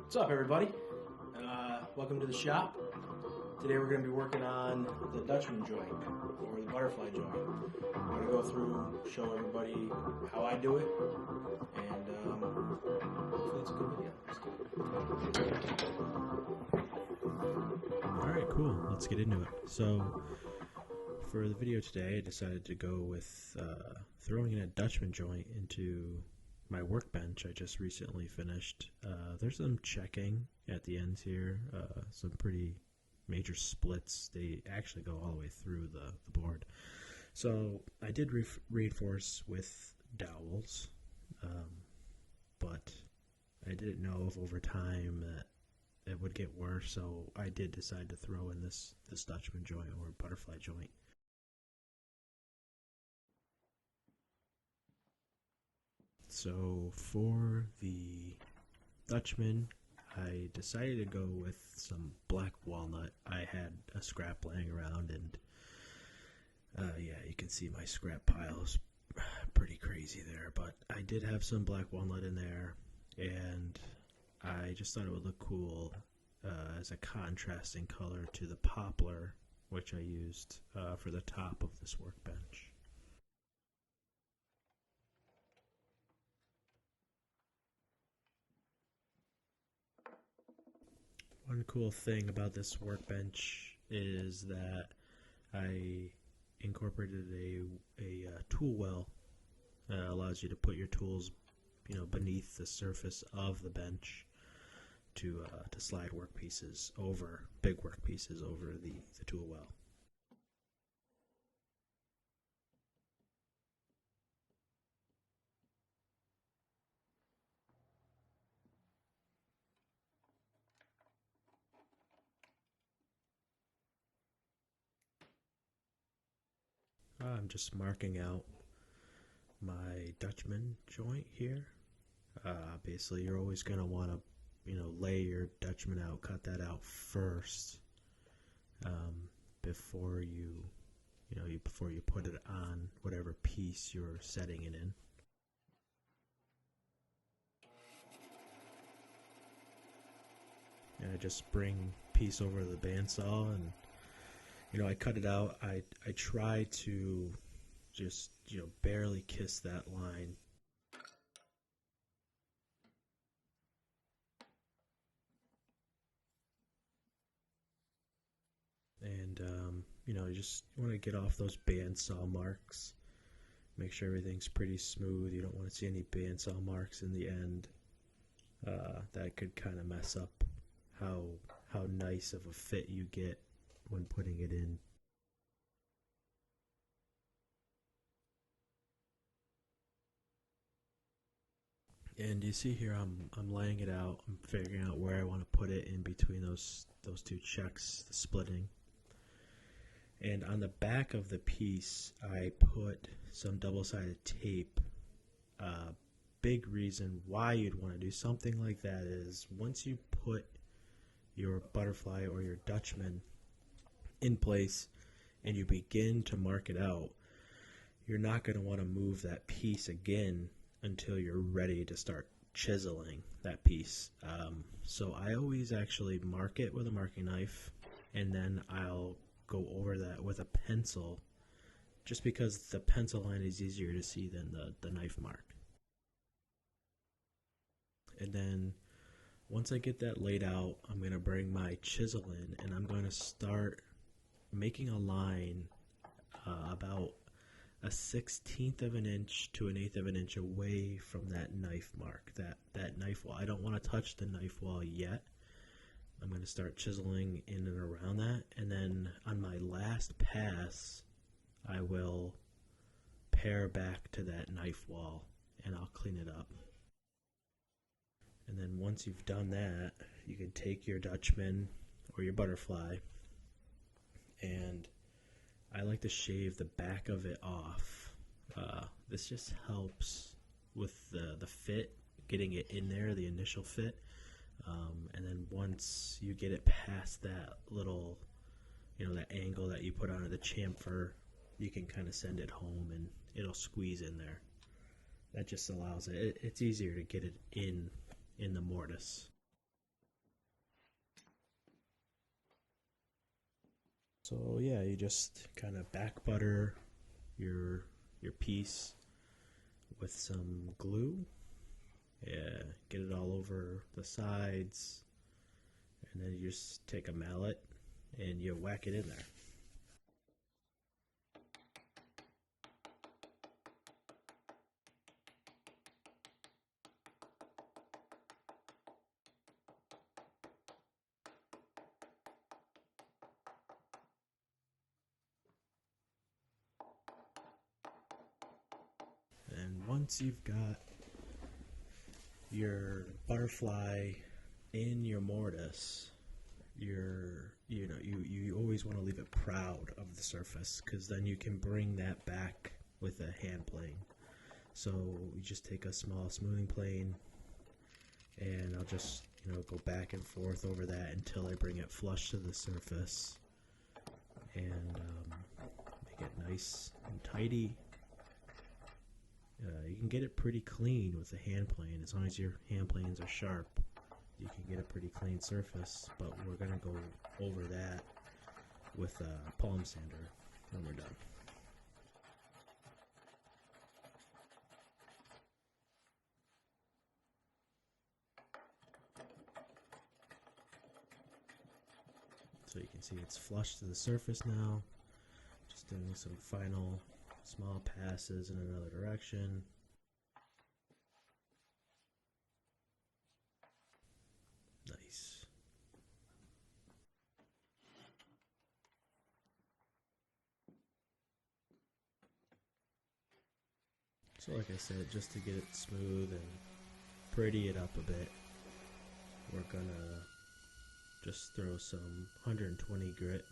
What's up, everybody? Welcome to the shop. Today we're going to be working on the Dutchman joint, or the butterfly joint. I'm going to go through, show everybody how I do it, and hopefully it's a good video. Alright, cool. Let's get into it. So, for the video today, I decided to go with throwing in a Dutchman joint into my workbench I just recently finished. There's some checking at the ends here, some pretty major splits. They actually go all the way through the board. So I did reinforce with dowels, but I didn't know if over time that it would get worse, so I did decide to throw in this Dutchman joint, or butterfly joint. So for the Dutchman, I decided to go with some black walnut. I had a scrap laying around, and yeah, you can see my scrap pile is pretty crazy there, but I did have some black walnut in there, and I just thought it would look cool as a contrasting color to the poplar, which I used for the top of this workbench. One cool thing about this workbench is that I incorporated a tool well. Allows you to put your tools, beneath the surface of the bench to slide workpieces over, big workpieces over the tool well. I'm just marking out my Dutchman joint here. Basically, you're always going to want to, lay your Dutchman out, cut that out first, before you put it on whatever piece you're setting it in. And I just bring piece over the bandsaw, and I cut it out. I try to just barely kiss that line. And you just want to get off those bandsaw marks. Make sure everything's pretty smooth. You don't want to see any bandsaw marks in the end. That could kind of mess up how nice of a fit you get when putting it in. And you see here, I'm laying it out. I'm figuring out where I want to put it in between those two checks, the splitting. And on the back of the piece, I put some double-sided tape. Big reason why you'd want to do something like that is once you put your butterfly or your Dutchman in place and you begin to mark it out, you're not going to want to move that piece again until you're ready to start chiseling that piece. So I always actually mark it with a marking knife, and then I'll go over that with a pencil, just because the pencil line is easier to see than the knife mark. And then once I get that laid out, I'm going to bring my chisel in, and I'm going to start making a line about a 1/16 of an inch to 1/8 of an inch away from that knife mark, that knife wall. I don't want to touch the knife wall yet. I'm going to start chiseling in and around that, and then on my last pass, I will pare back to that knife wall, and I'll clean it up. And then once you've done that, you can take your Dutchman or your butterfly, and I like to shave the back of it off. This just helps with the fit, getting it in there, the initial fit. And then once you get it past that little, that angle that you put onto the chamfer, you can kind of send it home and it'll squeeze in there. That just allows it. It's easier to get it in the mortise. So yeah, you just kind of back butter your piece with some glue. Yeah, get it all over the sides, and then you just take a mallet and you whack it in there. And once you've got your butterfly in your mortise, you always want to leave it proud of the surface, because then you can bring that back with a hand plane. So you just take a small smoothing plane, and I'll just go back and forth over that until I bring it flush to the surface, and make it nice and tidy. You can get it pretty clean with a hand plane. As long as your hand planes are sharp, you can get a pretty clean surface, but we're going to go over that with a palm sander when we're done. So you can see it's flush to the surface now. Just doing some final small passes in another direction. Nice. So like I said, just to get it smooth and pretty it up a bit, we're gonna just throw some 120 grit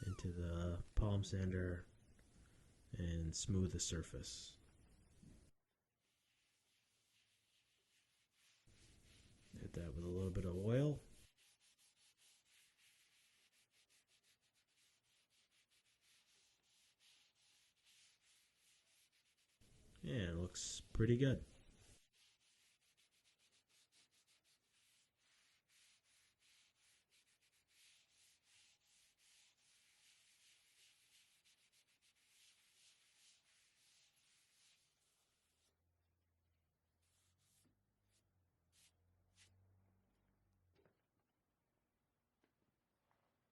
into the palm sander and smooth the surface. Hit that with a little bit of oil. Yeah, it looks pretty good.